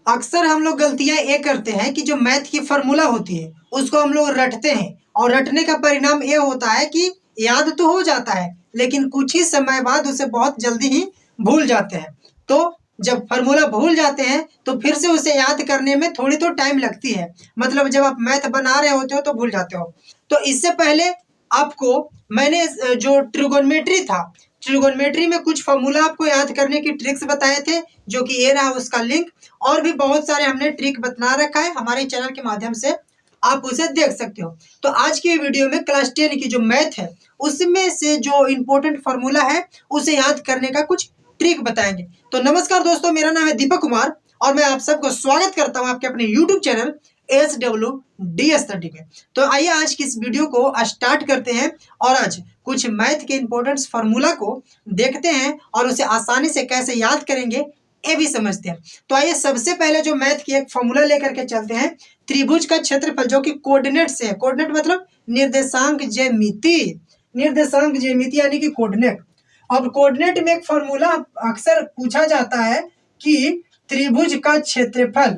अक्सर हम लोग गलतियां ये करते हैं कि जो मैथ की फॉर्मूला होती है उसको हम लोग रटते हैं और रटने का परिणाम ये होता है कि याद तो हो जाता है लेकिन कुछ ही समय बाद उसे बहुत जल्दी ही भूल जाते हैं। तो जब फॉर्मूला भूल जाते हैं तो फिर से उसे याद करने में थोड़ी तो टाइम लगती है। मतलब जब आप मैथ बना रहे होते हो तो भूल जाते हो। तो इससे पहले आपको मैंने जो ट्रिगोनोमेट्री था, ट्रिगोनोमेट्री में कुछ फॉर्मूला आपको याद करने की ट्रिक्स बताए थे, जो कि ये रहा उसका लिंक। और भी बहुत सारे हमने ट्रिक बता रखा है हमारे चैनल के माध्यम से, आप उसे देख सकते हो। तो आज की वीडियो में क्लास 10 की जो मैथ है उसमें से जो इम्पोर्टेंट फार्मूला है उसे याद करने का कुछ ट्रिक बताएंगे। तो नमस्कार दोस्तों, मेरा नाम है दीपक कुमार और मैं आप सबको स्वागत करता हूं आपके अपने यूट्यूब चैनल SWD स्टडी में। तो आइए आज की इस वीडियो को स्टार्ट करते हैं और आज कुछ मैथ के इंपॉर्टेंट फार्मूला को देखते हैं और उसे आसानी से कैसे याद करेंगे ये भी समझते हैं। तो आइए सबसे पहले जो मैथ की एक फॉर्मूला लेकर के चलते हैं, त्रिभुज का क्षेत्रफल जो कि कोऑर्डिनेट से है। कोऑर्डिनेट मतलब निर्देशांक ज्यामिति, निर्देशांक ज्यामिति यानी कि कोऑर्डिनेट। अब कोऑर्डिनेट में एक फॉर्मूला अक्सर पूछा जाता है कि त्रिभुज का क्षेत्रफल,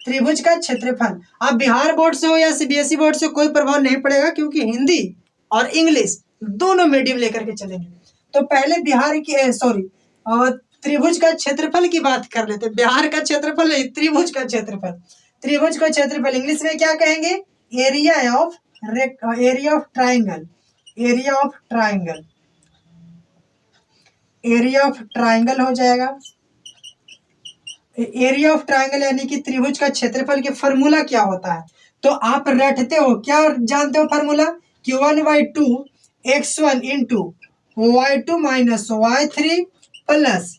त्रिभुज का क्षेत्रफल। आप बिहार बोर्ड से हो या CBSE बोर्ड से कोई प्रभाव नहीं पड़ेगा क्योंकि हिंदी और इंग्लिश दोनों मीडियम लेकर के चलेंगे। तो पहले बिहार की त्रिभुज का क्षेत्रफल की बात कर लेते हैं। बिहार का क्षेत्रफल नहीं, त्रिभुज का क्षेत्रफल। त्रिभुज का क्षेत्रफल इंग्लिश में क्या कहेंगे? Area of triangle, area of triangle, area of triangle हो जाएगा। एरिया ऑफ ट्राइंगल यानी कि त्रिभुज का क्षेत्रफल के फॉर्मूला क्या होता है? तो आप रटते हो, क्या जानते हो फॉर्मूला? कि 1/2 x1 into y2 minus y3 plus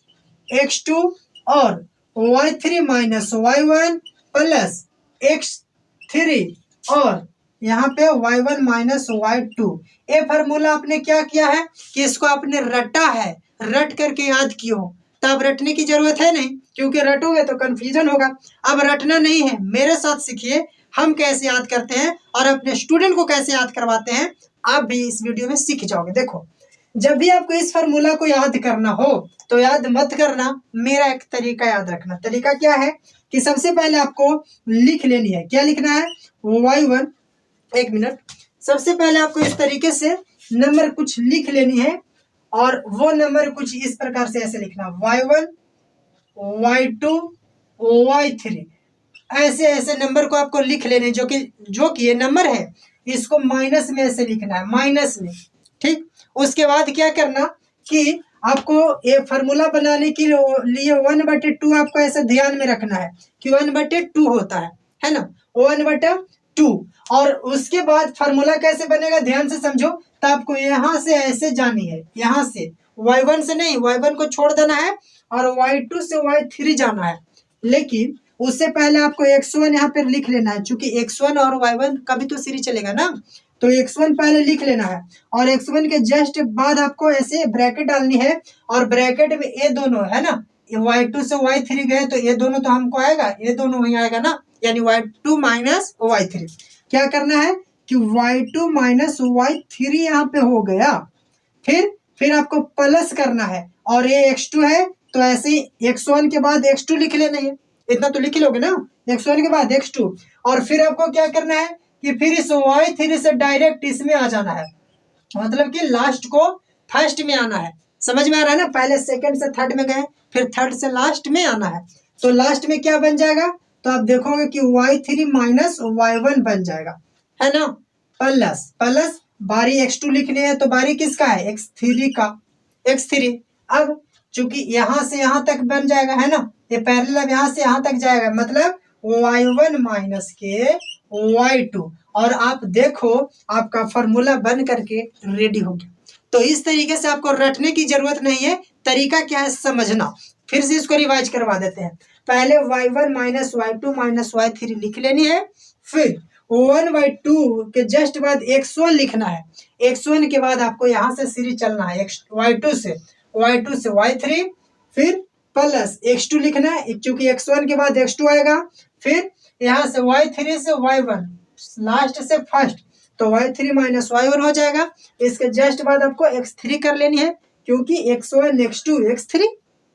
x2 और y3 minus y1 plus x3 और यहाँ पे y1 माइनस y2। ये फॉर्मूला आपने क्या किया है कि इसको आपने रटा है, रट करके याद किए हो। तब रटने की जरूरत है नहीं क्योंकि रटोगे तो कंफ्यूजन होगा। अब रटना नहीं है, मेरे साथ सीखिए हम कैसे याद करते हैं और अपने स्टूडेंट को कैसे याद करवाते हैं। आप भी इस वीडियो में सीख जाओगे। देखो, जब भी आपको इस फॉर्मूला को याद करना हो तो याद मत करना, मेरा एक तरीका याद रखना। तरीका क्या है कि सबसे पहले आपको लिख लेनी है। क्या लिखना है? y1, एक मिनट, सबसे पहले आपको इस तरीके से नंबर कुछ लिख लेनी है और वो नंबर कुछ इस प्रकार से ऐसे लिखना, y1 y2 y3, ऐसे ऐसे नंबर को आपको लिख लेने, जो कि ये नंबर है इसको माइनस में ऐसे लिखना है, माइनस में। ठीक, उसके बाद क्या करना कि आपको ये फार्मूला बनाने के लिए 1/2 आपको ऐसे ध्यान में रखना है कि 1/2 होता है ना, 1/2। और उसके बाद फार्मूला कैसे बनेगा ध्यान से समझो। तो आपको यहाँ से ऐसे जानी है, यहाँ से y1 से नहीं, y1 को छोड़ देना है और y2 से y3 जाना है। लेकिन उससे पहले आपको x1 यहाँ पे लिख लेना है, क्योंकि x1 और y1 का भी तो सीरीज चलेगा ना। तो x1 पहले लिख लेना है और x1 के जस्ट बाद आपको ऐसे ब्रैकेट डालनी है और ब्रैकेट में ये दोनों है ना, y2 से y3 गए तो ये दोनों तो हमको आएगा, ये दोनों वहीं आएगा ना, यानी y2 माइनस y3। क्या करना है कि y2 माइनस y3 यहाँ पे हो गया। फिर आपको प्लस करना है और ये x2 है तो ऐसे ही x1 के बाद x2 लिख लेना है। इतना तो लिख लोगे ना, x1 के बाद x2। और फिर आपको क्या करना है कि फिर इस y3 से डायरेक्ट इसमें आ जाना है, मतलब कि लास्ट को फर्स्ट में आना है। समझ में आ रहा है ना? पहले सेकंड से थर्ड में गए, फिर थर्ड से लास्ट में आना है। तो लास्ट में क्या बन जाएगा? तो आप देखोगे कि y3 माइनस y1 बन जाएगा, है ना, प्लस बारी x2 लिखनी है तो बारी किसका है? x3 का, x3। अब चूंकि यहाँ से यहाँ तक बन जाएगा, है ना, ये पैरेलल यहाँ से यहाँ तक जाएगा, मतलब y1 माइनस के y2। और आप देखो आपका फॉर्मूला बन करके रेडी हो गया। तो इस तरीके से आपको रटने की जरूरत नहीं है, तरीका क्या है समझना। फिर से इसको रिवाइज करवा देते हैं। पहले y1 minus y2 minus y3 लिख लेनी है, फिर 1/2 के जस्ट बाद x1 लिखना है। x1 के बाद आपको यहाँ से सीरीज चलना है, y2 से y3, फिर प्लस x2 लिखना है क्योंकि x1 के बाद x2 आएगा। फिर यहाँ से y3 से y1, लास्ट से फर्स्ट, तो y3 माइनस y1 हो जाएगा। इसके जस्ट बाद आपको x3 कर लेनी है क्योंकि x1 x2 x3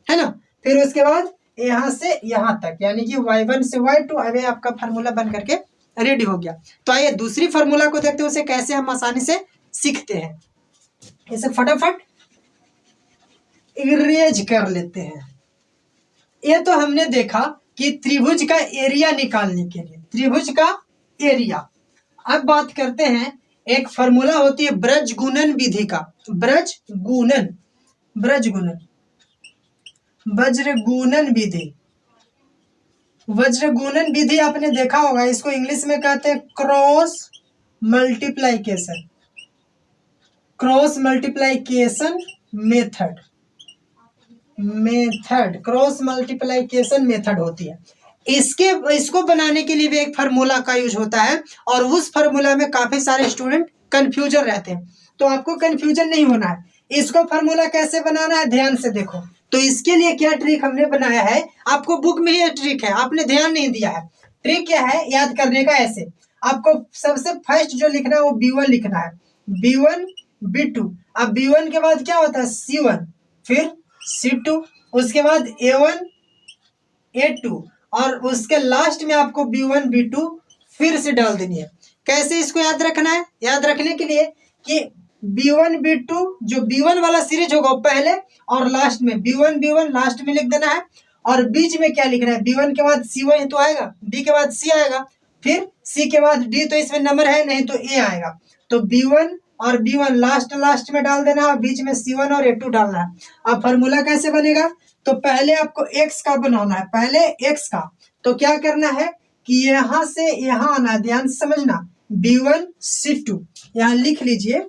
है ना। फिर उसके बाद यहाँ से यहाँ तक, यानी कि y1 से y2। अब आपका फार्मूला बन करके रेडी हो गया। तो आइए दूसरी फार्मूला को देखते हैं, उसे कैसे हम आसानी से सीखते हैं। इसे फटाफट इरेज कर लेते हैं। ये तो हमने देखा कि त्रिभुज का एरिया निकालने के लिए, त्रिभुज का एरिया। अब बात करते हैं, एक फार्मूला होती है ब्रज गुणन विधि का, ब्रज गुणन विधि। वज्रगुणन विधि आपने देखा होगा, इसको इंग्लिश में कहते हैं cross multiplication method cross multiplication method होती है। इसको बनाने के लिए भी एक फार्मूला का यूज होता है, और उस फार्मूला में काफी सारे स्टूडेंट कंफ्यूजन रहते हैं। तो आपको कंफ्यूजन नहीं होना है। इसको फार्मूला कैसे बनाना है ध्यान से देखो। तो इसके लिए क्या ट्रिक हमने बनाया है, आपको बुक में ही ट्रिक है, आपने ध्यान नहीं दिया है। ट्रिक क्या है याद करने का, ऐसे आपको सबसे फर्स्ट जो लिखना है वो B1 लिखना है, B1 B2। अब B1 के बाद क्या होता है C1, फिर C2, उसके बाद A1 A2, और उसके लास्ट में आपको B1 B2 फिर से डाल देनी है। कैसे इसको याद रखना है, याद रखने के लिए कि B1 B2 जो B1 वाला सीरीज होगा पहले और लास्ट में B1 लास्ट में लिख देना है, और बीच में क्या लिखना है, B1 के बाद C1 तो आएगा, B के बाद C आएगा, फिर C के बाद D, तो इसमें नंबर है नहीं तो A आएगा। तो B1 और B1 लास्ट में डाल देना है, बीच में C1 और A2 डालना है। अब फार्मूला कैसे बनेगा, तो पहले आपको x का बनाना है, पहले x का। तो क्या करना है कि यहाँ से यहाँ आना है, ध्यान से समझना, B1 C2 यहाँ लिख लीजिए,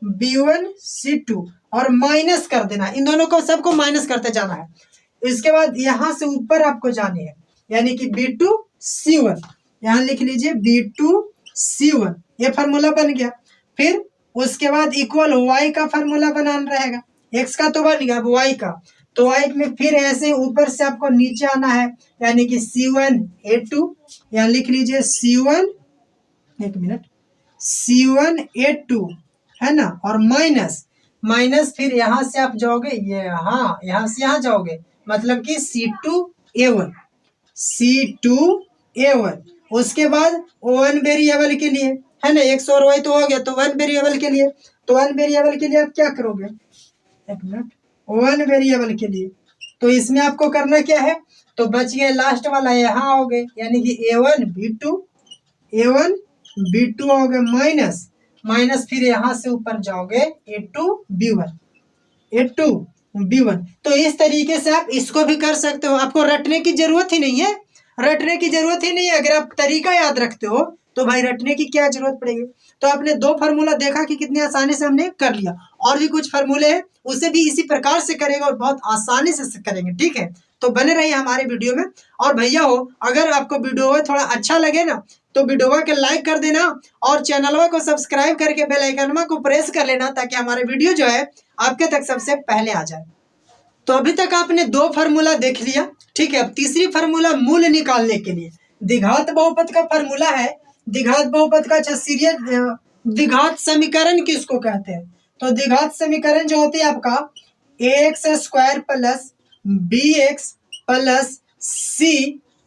B1 C2 और माइनस कर देना, इन दोनों को सबको माइनस करते जाना है। इसके बाद यहाँ से ऊपर आपको जाने है, यानी कि B2 C1 यहाँ लिख लीजिए, B2 C1, ये फार्मूला बन गया। फिर उसके बाद इक्वल y का फार्मूला बनाना रहेगा, x का तो बन गया, अब y का, तो y में फिर ऐसे ऊपर से आपको नीचे आना है, यानी कि C1 A2 यहाँ लिख लीजिए, C1 C1 A2 है ना, और माइनस फिर यहाँ से आप जाओगे, यहाँ से यहाँ जाओगे, मतलब कि C2 A1। उसके बाद 1 वेरिएबल के लिए है ना, x और y तो हो गया, तो 1 वेरिएबल के लिए, तो 1 वेरिएबल के लिए आप क्या करोगे, 1 वेरिएबल के लिए, तो इसमें आपको करना क्या है, तो बच गए लास्ट वाला यहाँ आओगे, यानी कि A1 B2 आओगे, माइनस फिर यहाँ से ऊपर जाओगे A2 B1। तो इस तरीके से आप इसको भी कर सकते हो, आपको रटने की जरूरत ही नहीं है, अगर आप तरीका याद रखते हो तो भाई रटने की क्या जरूरत पड़ेगी। तो आपने 2 फार्मूला देखा कि कितनी आसानी से हमने कर लिया, और भी कुछ फार्मूले हैं उसे भी इसी प्रकार से करेंगे और बहुत आसानी से करेंगे, ठीक है। तो बने रहिए हमारे वीडियो में। और भैया हो, अगर आपको वीडियो थोड़ा अच्छा लगे ना तो वीडियो को लाइक कर देना, और चैनल को सब्सक्राइब करके बेल आइकन को प्रेस कर लेना, ताकि हमारे वीडियो जो है आपके तक सबसे पहले आ जाए। तो अभी तक आपने 2 फार्मूला देख लिया, ठीक है। अब तीसरी फार्मूला मूल निकालने के लिए, द्विघात बहुपद का फार्मूला है, द्विघात बहुपद का द्विघात समीकरण किसको कहते हैं, तो द्विघात समीकरण जो होती है आपका ax² plus bx plus c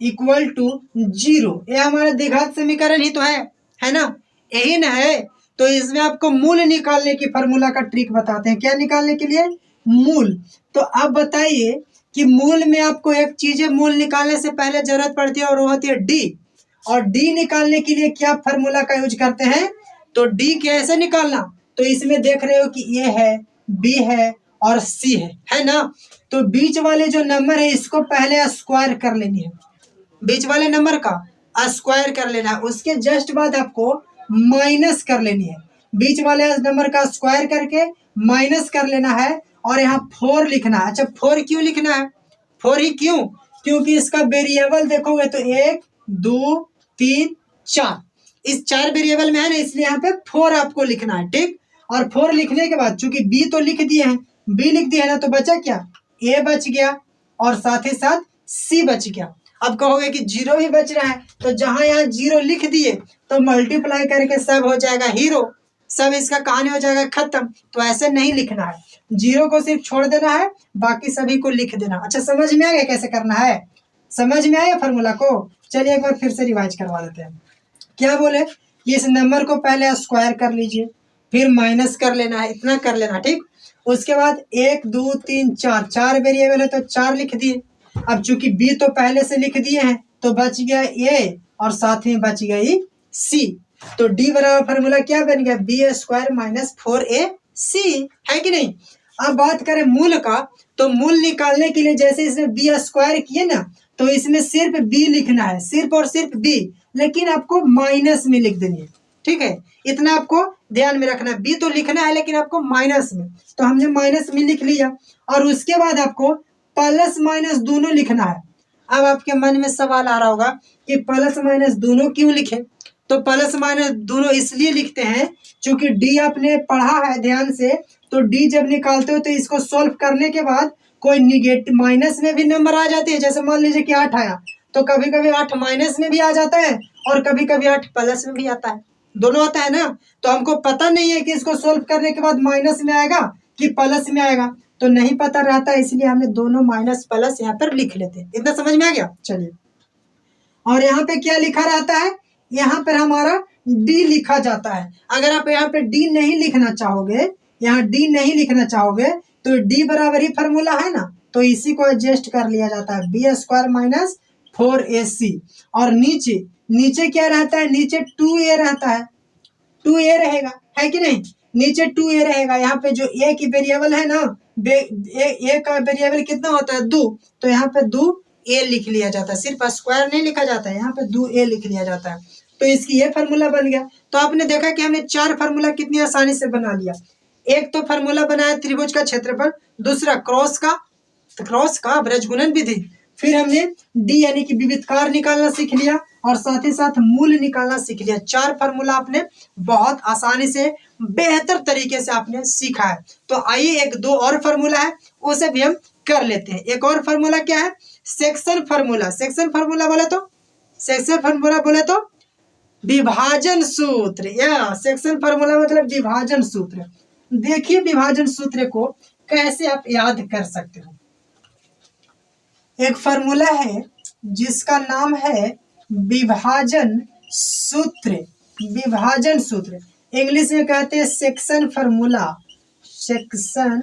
equal to 0, ये हमारा द्विघात समीकरण ही तो है ना, यही ना है। तो इसमें आपको मूल निकालने की फार्मूला का ट्रिक बताते हैं, क्या निकालने के लिए, मूल। तो आप बताइए कि मूल में आपको एक चीज है, मूल निकालने से पहले जरूरत पड़ती है, और वो होती है डी। और डी निकालने के लिए क्या फार्मूला का यूज करते हैं, तो डी कैसे निकालना, तो इसमें देख रहे हो कि ए है, बी है और सी है ना। तो बीच वाले जो नंबर है इसको पहले स्क्वायर कर लेनी है, बीच वाले नंबर का स्क्वायर कर लेना है। उसके जस्ट बाद आपको माइनस कर लेनी है, बीच वाले नंबर का स्क्वायर करके माइनस कर लेना है, और यहाँ 4 लिखना है। अच्छा 4 क्यों लिखना है, 4 ही क्यों, क्योंकि इसका वेरिएबल देखोगे तो 1 2 3 4, इस 4 वेरिएबल में है ना, इसलिए यहाँ पे 4 आपको लिखना है, ठीक। और 4 लिखने के बाद चूंकि बी तो लिख दिए हैं, बी लिख दिया है ना, तो बचा क्या, ए बच गया और साथ ही साथ सी बच गया। अब कहोगे कि 0 भी बच रहा है, तो जहां यहाँ 0 लिख दिए तो मल्टीप्लाई करके सब हो जाएगा हीरो, सब इसका कहानी हो जाएगा खत्म। तो ऐसे नहीं लिखना है, 0 को सिर्फ छोड़ देना है, बाकी सभी को लिख देना। अच्छा समझ में आ गया कैसे करना है? समझ में आया फॉर्मूला को? चलिए एक बार फिर से रिवाइज करवा देते हैं। क्या बोले कि इस नंबर को पहले स्क्वायर कर लीजिए, फिर माइनस कर लेना है, इतना कर लेना, ठीक। उसके बाद 1 2 3 4, 4 वेरिएबल है तो 4 लिख दिए। अब चूंकि बी तो पहले से लिख दिए हैं तो बच गया ए और साथ में बच गई सी। तो डी बराबर फॉर्मूला क्या बन गया? बी स्क्वायर माइनस 4ac, है कि नहीं? अब बात करें मूल का, तो मूल निकालने के लिए जैसे इसमें बी स्क्वायर किए ना, तो इसमें सिर्फ बी लिखना है, सिर्फ और सिर्फ बी, लेकिन आपको माइनस में लिख देनी है, ठीक है। इतना आपको ध्यान में रखना है, बी तो लिखना है लेकिन आपको माइनस में। तो हमने माइनस में लिख लिया और उसके बाद आपको प्लस माइनस दोनों लिखना है। अब आपके मन में सवाल आ रहा होगा कि प्लस माइनस दोनों क्यों लिखे? तो प्लस माइनस दोनों इसलिए लिखते हैं क्योंकि डी आपने पढ़ा है ध्यान से, तो डी जब निकालते हो तो इसको सॉल्व करने के बाद कोई निगेटिव माइनस में भी नंबर आ जाते हैं। जैसे मान लीजिए कि 8 आया तो कभी कभी 8 माइनस में भी आ जाता है और कभी कभी 8 प्लस में भी आता है, दोनों आता है ना। तो हमको पता नहीं है कि इसको सोल्व करने के बाद माइनस में आएगा कि प्लस में आएगा, तो नहीं पता रहता है, इसलिए हमने दोनों माइनस प्लस यहाँ पर लिख लेते हैं। इतना समझ में आ गया? चलिए, और यहाँ पे क्या लिखा रहता है? यहाँ पर हमारा डी लिखा जाता है। अगर आप यहाँ पे डी नहीं लिखना चाहोगे, यहाँ डी नहीं लिखना चाहोगे तो डी बराबर ही फॉर्मूला है ना, तो इसी को एडजस्ट कर लिया जाता है, बी स्क्वायर माइनस 4ac। और नीचे नीचे क्या रहता है? नीचे 2a रहता है, 2a रहेगा, है कि नहीं? नीचे 2a रहेगा। यहाँ पे जो a की वेरिएबल है ना, a का वेरिएबल कितना होता है? 2, तो यहाँ पे 2a लिख लिया जाता है, सिर्फ स्क्वायर नहीं लिखा जाता है, यहाँ पे 2a लिख लिया जाता है। तो इसकी ये फार्मूला बन गया। तो आपने देखा कि हमने 4 फार्मूला कितनी आसानी से बना लिया। एक तो फार्मूला बनाया त्रिभुज का क्षेत्रफल, दूसरा क्रॉस का ब्रजगुणन विधि, फिर हमने डी यानी कि विविधकार निकालना सीख लिया और साथ ही साथ मूल निकालना सीख लिया। 4 फार्मूला आपने बहुत आसानी से बेहतर तरीके से आपने सीखा है। तो आइए एक दो और फार्मूला है उसे भी हम कर लेते हैं। एक और फार्मूला क्या है? Section formula. सेक्शन फार्मूला बोले तो विभाजन सूत्र, या सेक्शन फार्मूला मतलब विभाजन सूत्र। देखिए विभाजन सूत्र को कैसे आप याद कर सकते हो। एक फार्मूला है जिसका नाम है विभाजन सूत्र। विभाजन सूत्र इंग्लिश में कहते हैं सेक्शन फार्मूला। सेक्शन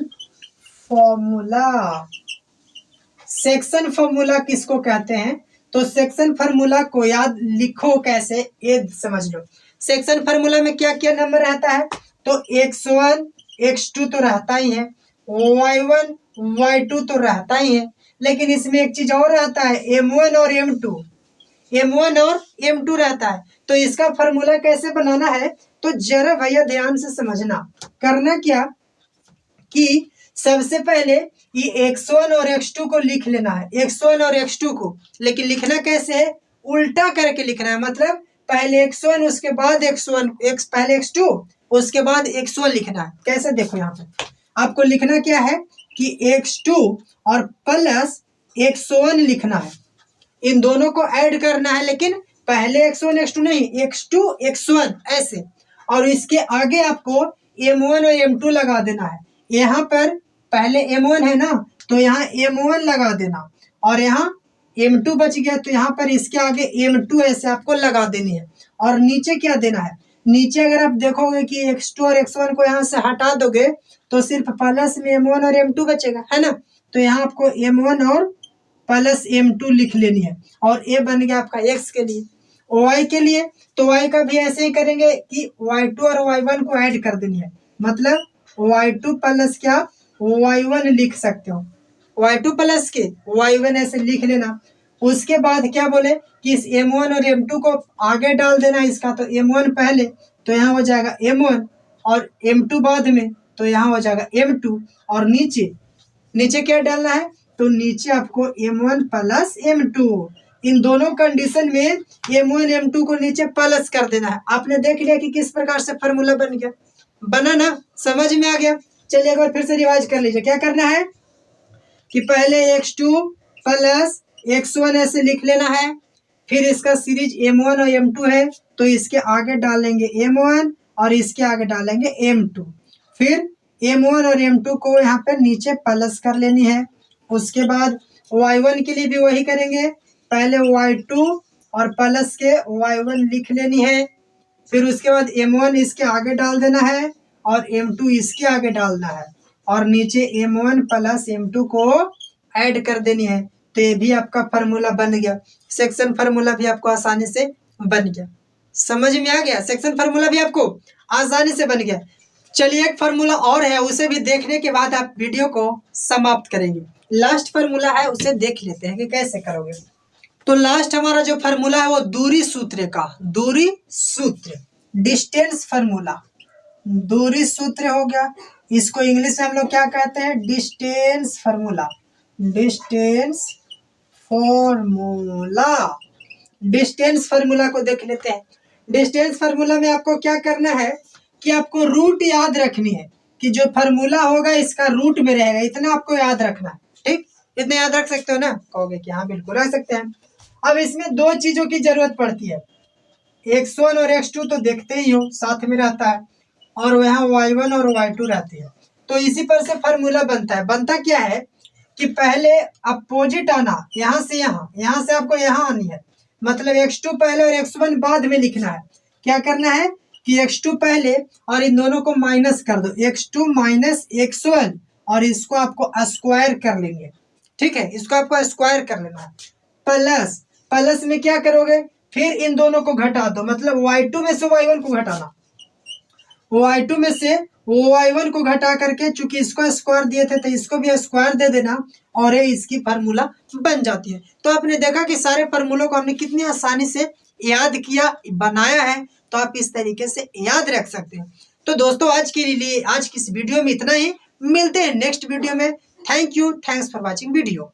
फार्मूला किसको कहते हैं? तो सेक्शन फार्मूला को याद लिखो कैसे, ये समझ लो। सेक्शन फार्मूला में क्या क्या नंबर रहता है? तो x1 x2 तो रहता ही है, y1 y2 तो रहता ही है, लेकिन इसमें एक चीज और रहता है, m1 और m2 रहता है। तो इसका फार्मूला कैसे बनाना है? तो जरा भैया ध्यान से समझना। करना क्या कि सबसे पहले ये x1 और x2 को लिख लेना है, x1 और x2 को। लेकिन लिखना कैसे है? उल्टा करके लिखना है, मतलब पहले x1 उसके बाद पहले x2 उसके बाद x1 लिखना है। कैसे? देखो यहाँ पे आपको लिखना क्या है कि x2 और प्लस x1 लिखना है, इन दोनों को ऐड करना है, लेकिन पहले x1 x2 नहीं, x2 x1 ऐसे। और इसके आगे आपको m1 और m2 लगा देना है। यहाँ पर पहले m1 है ना, तो यहाँ m1 लगा देना, और यहाँ m2 बच गया तो यहाँ पर इसके आगे m2 ऐसे आपको लगा देनी है। और नीचे क्या देना है? नीचे अगर आप देखोगे कि x2 और x1 को यहाँ से हटा दोगे तो सिर्फ प्लस में m1 और m2 बचेगा, है ना। तो यहाँ आपको m1 और प्लस m2 लिख लेनी है। और ये बन गया आपका x के लिए। y के लिए तो y का भी ऐसे ही करेंगे कि y2 और y1 को ऐड कर देनी है, मतलब y2 प्लस क्या y1 लिख सकते हो, y2 प्लस के y1 ऐसे लिख लेना। उसके बाद क्या बोले कि इस m1 और m2 को आगे डाल देना इसका, तो m1 पहले तो यहाँ हो जाएगा m1 और m2 बाद में, तो यहाँ हो जाएगा m2। और नीचे क्या डालना है? तो नीचे आपको m1 प्लस m2, इन दोनों कंडीशन में m1 m2 को नीचे प्लस कर देना है। आपने देख लिया कि किस प्रकार से फार्मूला बन गया, बना ना, समझ में आ गया। चलिए एक बार फिर से रिवाइज कर लीजिए। क्या करना है कि पहले x2 प्लस x1 ऐसे लिख लेना है, फिर इसका सीरीज m1 और m2 है तो इसके आगे डालेंगे m1 और इसके आगे डालेंगे M2। फिर M1 और M2 को यहाँ पे नीचे प्लस कर लेनी है। उसके बाद Y1 के लिए भी वही करेंगे, पहले Y2 और प्लस के Y1 लिख लेनी है। फिर उसके बाद M1 इसके आगे डाल देना है और M2 इसके आगे डालना है और नीचे M1 प्लस M2 को ऐड कर देनी है। तो ये भी आपका फार्मूला बन गया, सेक्शन फार्मूला भी आपको आसानी से बन गया। समझ में आ गया? सेक्शन फार्मूला भी आपको आसानी से बन गया। चलिए एक फार्मूला और है, उसे भी देखने के बाद आप वीडियो को समाप्त करेंगे। लास्ट फार्मूला है, उसे देख लेते हैं कि कैसे करोगे। तो लास्ट हमारा जो फार्मूला है वो दूरी सूत्र का, दूरी सूत्र, डिस्टेंस फार्मूला, दूरी सूत्र हो गया। इसको इंग्लिश में हम लोग क्या कहते हैं? Distance formula, distance formula. Distance formula को देख लेते हैं। डिस्टेंस फार्मूला में आपको क्या करना है कि आपको रूट याद रखनी है, कि जो फार्मूला होगा इसका रूट में रहेगा, इतना आपको याद रखना है। ठीक, इतना याद रख सकते हो ना? कहोगे कि हाँ बिल्कुल रख सकते हैं। अब इसमें दो चीजों की जरूरत पड़ती है, x1 और x2 तो देखते ही हो साथ में रहता है, और वहाँ y1 और y2 रहती है। तो इसी पर से फार्मूला बनता है। बनता क्या है कि पहले अपोजिट आना, यहाँ से यहाँ, यहाँ से आपको यहाँ आनी है, मतलब x2 पहले और x1 बाद में लिखना है। क्या करना है कि x2 पहले और इन दोनों को माइनस कर दो, x2 माइनस x1, और इसको आपको स्क्वायर कर लेंगे। ठीक है, इसको आपको स्क्वायर कर लेना है। प्लस, प्लस में क्या करोगे, फिर इन दोनों को घटा दो, मतलब y2 में से y1 को घटाना, y2 में से y1 को घटा करके, चूंकि इसको स्क्वायर दिए थे तो इसको भी स्क्वायर दे देना, और ये इसकी फार्मूला बन जाती है। तो आपने देखा कि सारे फार्मूलों को हमने कितनी आसानी से याद किया, बनाया है। तो आप इस तरीके से याद रख सकते हैं। तो दोस्तों आज के लिए, आज की इस वीडियो में इतना ही। मिलते हैं नेक्स्ट वीडियो में। Thank you, thanks for watching video.